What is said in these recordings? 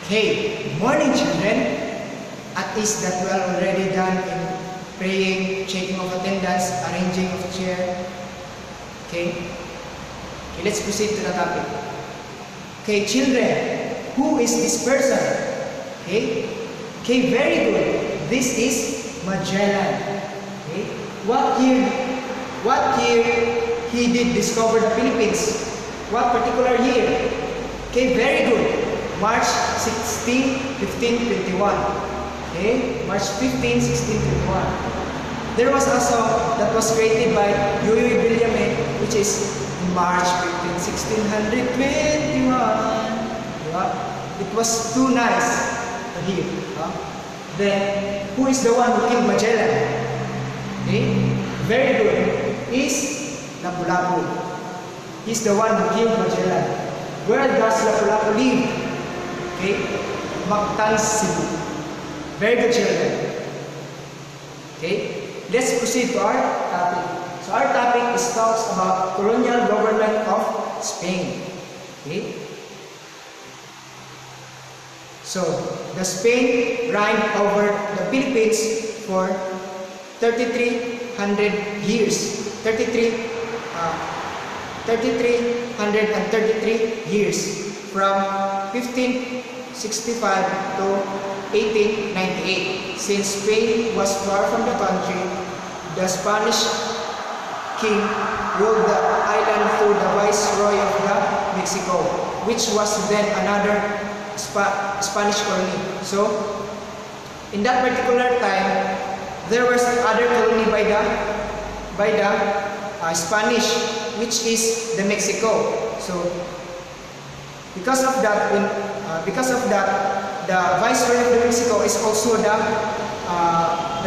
Okay, good morning children. At least that we are already done in praying, checking of attendance, arranging of chair. Okay, let's proceed to the topic. Okay, children, who is this person? Okay, very good. This is Magellan. Okay, what year he did discover the Philippines? What particular year? Okay, very good. March 16, 1521. Okay, March 15, 1621. There was also that was created by William, which is March 15, 1621. It was too nice to hear. Then, who is the one who killed Magellan? Okay, very good. Is Lapu-Lapu. He's the one who killed Magellan. Where does Lapu-Lapu live? Okay, Mactan, Cebu. Very good children. Okay, let's proceed to our topic. So our topic is talks about colonial government of Spain. Okay. So the Spain reigned over the Philippines for 3,300 years. 3,333 years. From 1565 to 1898. Since Spain was far from the country, the Spanish king ruled the island through the viceroy of the Mexico, which was then another Spanish colony. So, in that particular time, there was another colony by the Spanish, which is the Mexico. So, because of that, the viceroy of the Mexico is also the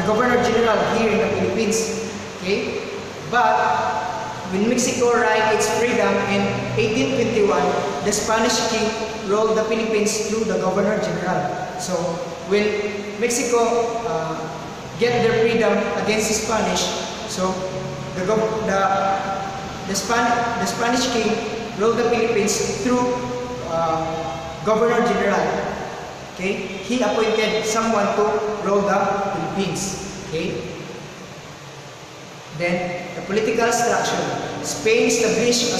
governor general here in the Philippines. Okay, but when Mexico reigned its freedom in 1821, the Spanish king ruled the Philippines through the governor general. So when Mexico get their freedom against the Spanish, so the Spanish king ruled the Philippines through Governor General. Okay, he appointed someone to rule the Philippines. Okay. Then the political structure. Spain established a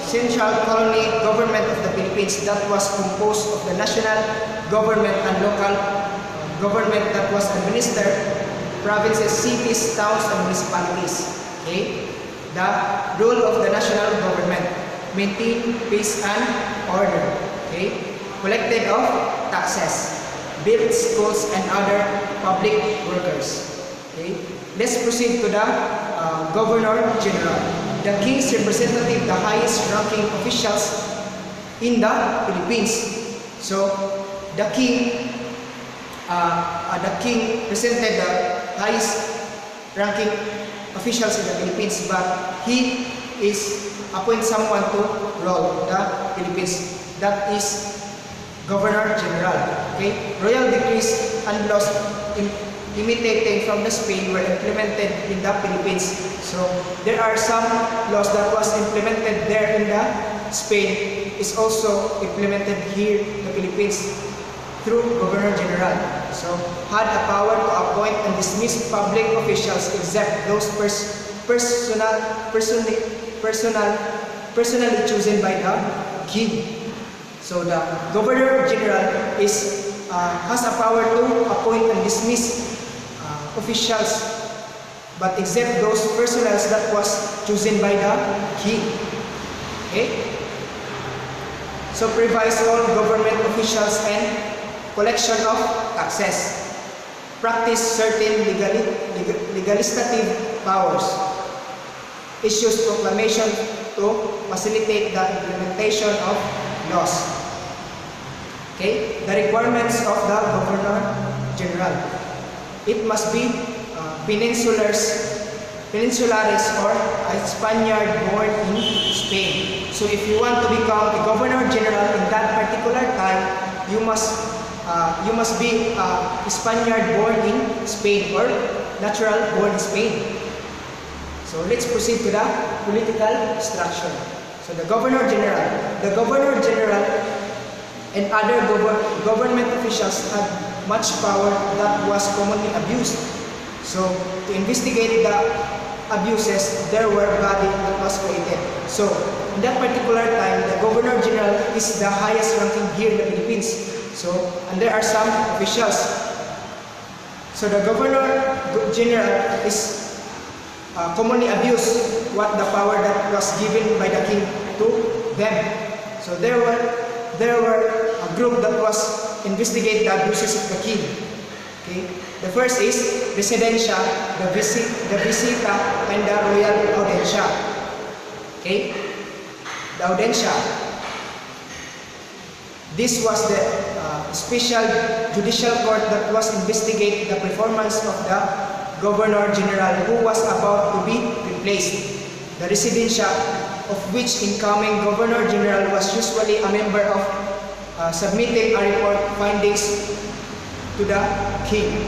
central colony government of the Philippines that was composed of the national government and local government that was administered provinces, cities, towns, and municipalities. Okay. The role of the national government: maintain peace and order. Okay, collected of taxes, build schools and other public workers. Okay, let's proceed to the Governor General. The King's representative, the highest ranking officials in the Philippines. So the King presented the highest ranking officials in the Philippines, but he appoint someone to rule the Philippines. That is Governor General. Okay, royal decrees and laws imitating from the Spain were implemented in the Philippines. So there are some laws that was implemented there in the Spain is also implemented here in the Philippines through Governor General. So had a power to appoint and dismiss public officials except those personally chosen by the king. So the Governor General has a power to appoint and dismiss officials, but except those personnels that was chosen by the king. Okay. So supervise all government officials and collection of taxes. Practice certain legislative powers. Issues proclamation to facilitate the implementation of laws. Okay, the requirements of the Governor General. It must be peninsularis or a Spaniard born in Spain. So if you want to become a Governor General in that particular time, you must be a Spaniard born in Spain or natural born in Spain. So let's proceed to the political structure. So the Governor General and other government officials had much power that was commonly abused. So, to investigate the abuses, there were body that was created. So, in that particular time, the Governor General is the highest ranking here in the Philippines. So, and there are some officials. So, the Governor General is commonly abused what the power that was given by the king to them. So, there were a group that was investigate the abuses of the king. Okay? The first is Residencia, the Visita, and the Royal Audiencia. Okay? The Audiencia. This was the special judicial court that was investigating the performance of the Governor General who was about to be replaced. The Residencia, of which incoming Governor General was usually a member of, submitting a report findings to the king.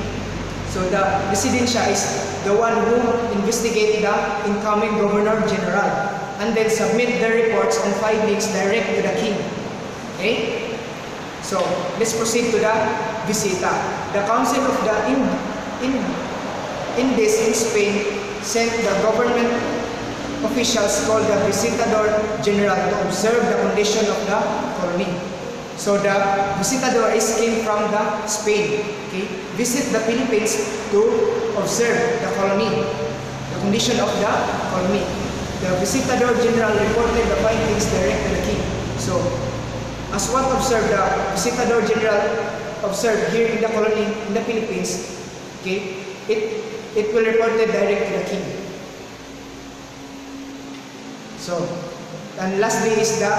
So the Residencia is the one who investigates the incoming Governor General and then submit the reports and findings direct to the king. Okay? So let's proceed to the Visita. The Council of the Indies in Spain sent the government officials called the Visitador General to observe the condition of the colony. So the visitadores came from the Spain, okay, visit the Philippines to observe the colony, the condition of the colony. The Visitador General reported the findings direct to the king. So, as what observed, the Visitador General observed here in the colony in the Philippines, okay, it will report it direct to the king. So, and lastly is the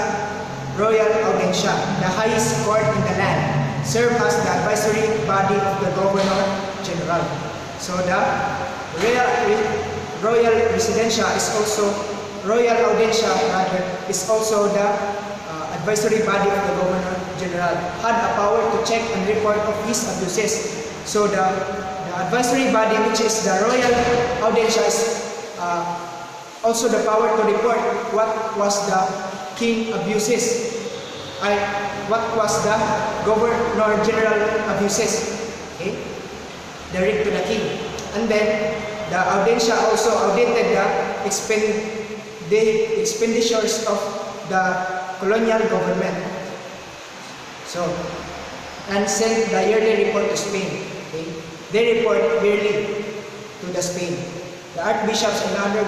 Royal Audiencia, the highest court in the land, serve as the advisory body of the Governor General. So the Royal Residencia is also, Royal Audiencia rather, is also the advisory body of the Governor General, had a power to check and report of his abuses. So the advisory body, which is the Royal Audiencia, is also the power to report what was the king abuses, what was the Governor General abuses, okay, direct to the king. And then the Audiencia also audited the expenditures of the colonial government. So, and sent the yearly report to Spain. Okay? They report yearly to the Spain. The archbishops and other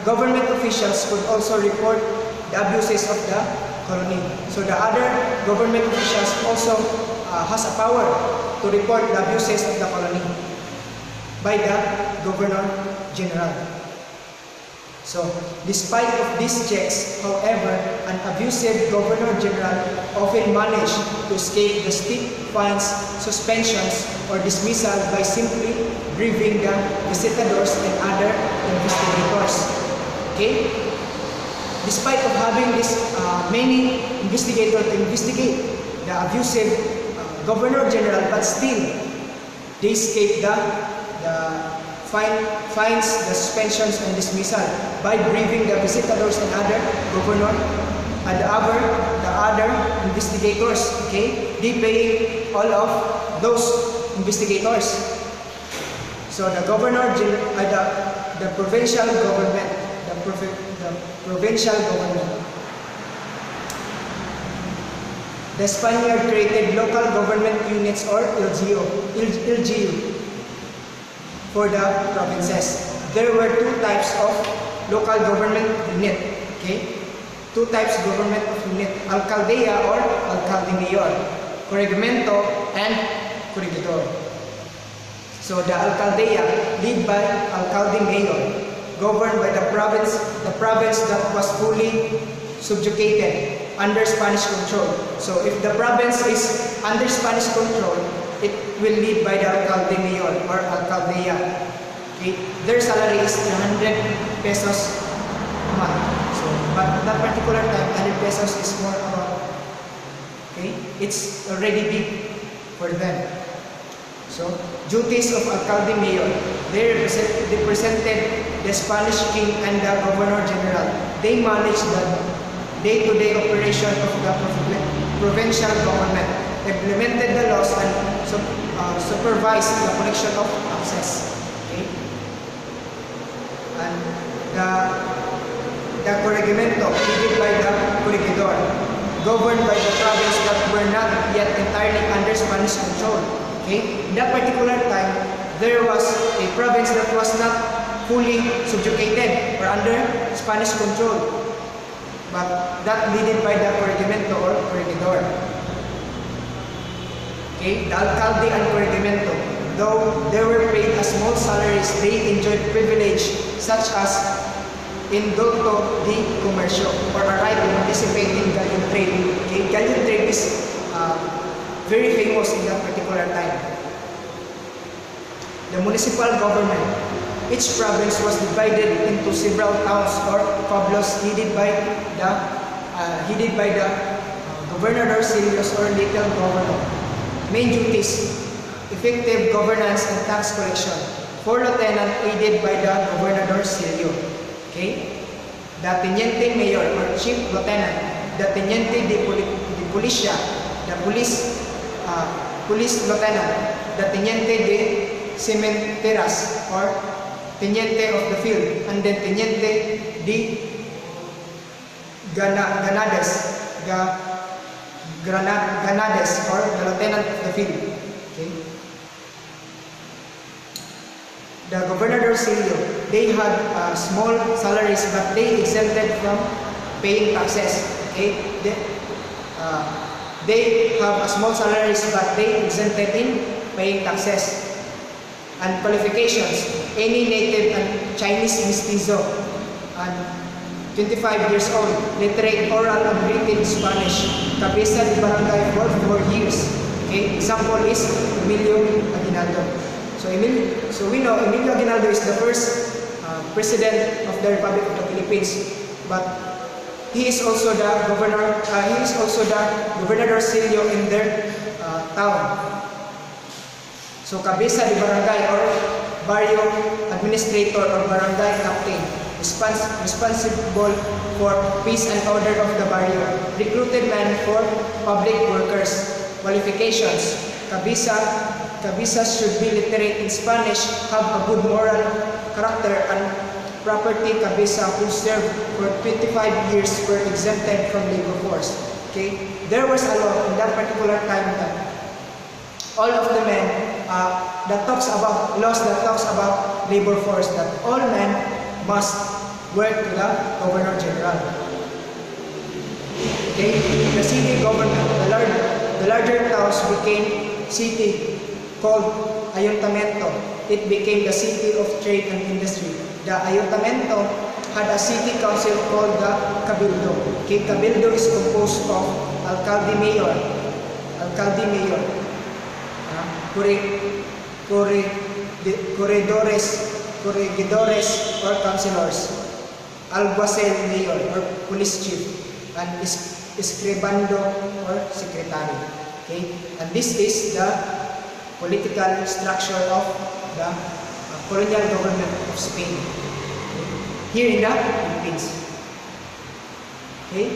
government officials could also report the abuses of the colony. So the other government officials also has a power to report the abuses of the colony by the Governor General. So, despite of these checks, however, an abusive Governor General often managed to escape the steep fines, suspensions, or dismissal by simply briefing the visitadors and other investigators. Okay? Despite of having this many investigators to investigate the abusive Governor General, but still they escape the fines, the suspensions, and dismissal by briefing the visitadors and other governor and the other investigators. Okay, they pay all of those investigators. So the Governor General, the provincial government, the provincial government. The Spaniard created local government units or LGU for the provinces. There were two types of local government unit. Okay, two types of government unit: alcaldía or alcalde mayor, corregimiento and corregidor. So the alcaldía, led by alcalde mayor, governed by the province that was fully subjugated under Spanish control. So if the province is under Spanish control, it will lead by the alcalde mayor or alcaldía. Okay? Their salary is 100 pesos a month. So, but that particular time, 100 pesos is more about, okay, it's already big for them. So, duties of alcalde mayor, they represented the Spanish king and the governor general. They managed the day-to-day operation of the provincial government, implemented the laws and supervised the collection of taxes. Okay? And the corregimiento, headed by the corregidor, governed by the province that were not yet entirely under Spanish control. Okay? In that particular time, there was a province that was not fully subjugated or under Spanish control, but that leaded by the corregimiento or corregidor. Okay? The alcalde and corregimiento, though they were paid a small salaries, they enjoyed privilege such as indulto di comercio, or a right to participate in galleon trade. Okay? Galleon trade is very famous in that particular time. The municipal government, each province was divided into several towns or pueblos headed by the gobernador serios or little governor. Main duties: effective governance and tax collection. 4 lieutenant aided by the gobernador serio. Okay? The teniente mayor or chief lieutenant, the teniente de policia, the police lieutenant, the teniente de cementeras or teniente of the field, and then teniente de ganades or the lieutenant of the field. Okay? The gobernador serio, they had small salaries, but they exempted from paying taxes. Okay? They have a small salaries, but they exempted in paying taxes. And qualifications: any native and Chinese mestizo, and 25 years old, literate oral and written Spanish, cabeza de barangay for 4 years. Okay? Example is Emilio Aguinaldo. So we know Emilio Aguinaldo is the first president of the Republic of the Philippines, but he is also the governor. He is also the gobernador serio in their town. So cabeza de barangay or barrio administrator or barangay captain, responsible for peace and order of the barrio. Recruited men for public workers. Qualifications: cabezas should be literate in Spanish, have a good moral character, and property. Cabeza who served for 25 years were exempted from labor force. Okay? There was a law in that particular time that all of the men that talks about labor force, that all men must work to the Governor General. Okay? The city government, the larger towns became city called ayuntamiento. It became the city of trade and industry. The ayuntamiento had a city council called the cabildo. Okay? Cabildo is composed of alcalde mayor, corregidores or councilors, alguacil mayor or police chief, and escribando or secretary. Okay? And this is the political structure of the colonial government of Spain. Okay? Here in the Philippines. Okay?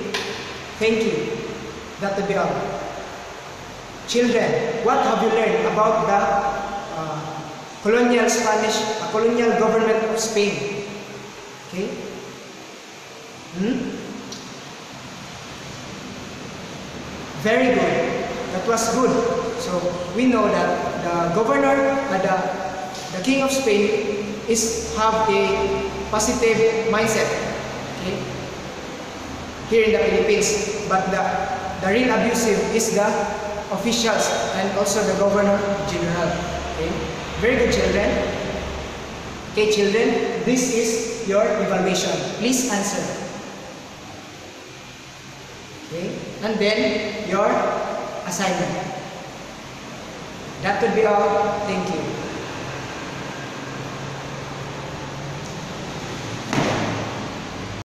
Thank you. That will be all. Children, what have you learned about the colonial government of Spain? Okay? Very good. That was good. So we know that the governor, the king of Spain, have a positive mindset. Okay? Here in the Philippines, but the real abusive is the officials and also the governor general. Okay? Very good, children. Okay, children, this is your evaluation. Please answer. Okay? And then your assignment. That would be all. Thank you.